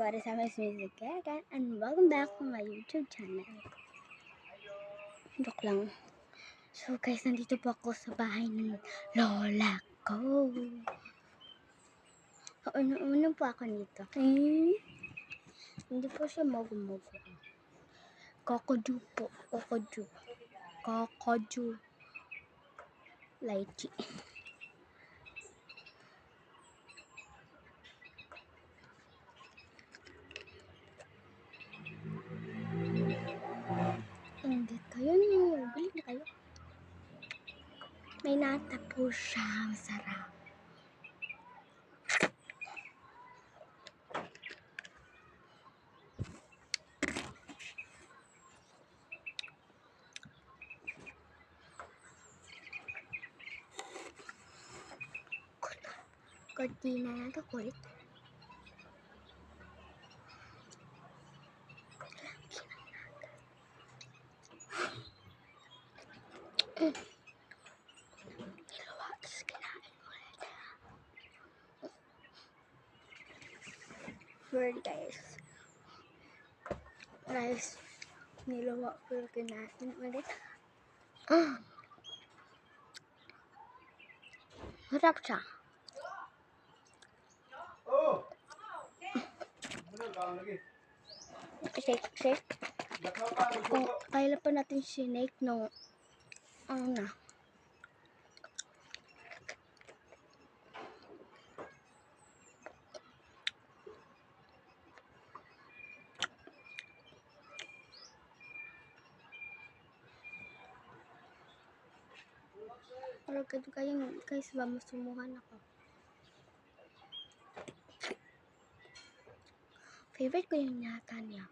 for this Music again, and welcome back to my YouTube channel. Joke lang. So guys, nandito po ako sa bahay ng lola ko. Ano po ako nito? Hindi po siya mogo-mogo. Kokoju po. Kokoju. Lychee. Hindi kayo nyo. Balik na kayo. May nata po siya. Masarap. Kortina na ito kulit. Word guys, nilawa pero kinain ulit. Harap siya. Shake. Kung kailan pa natin sinake no, ano na. Pero kayong guys ba masumuhan ako. Favorite ko yung nata niya.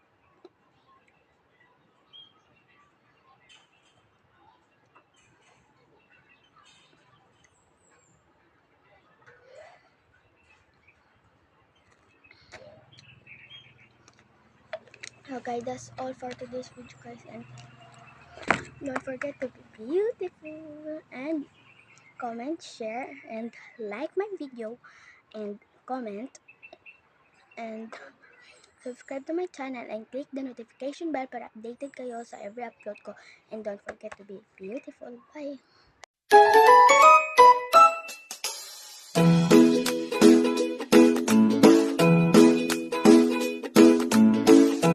So guys, that's all for today's video guys, and don't forget to be beautiful and comment, share, and like my video, and comment, and subscribe to my channel, and click the notification bell para updated kayo sa every upload ko. And don't forget to be beautiful. Bye!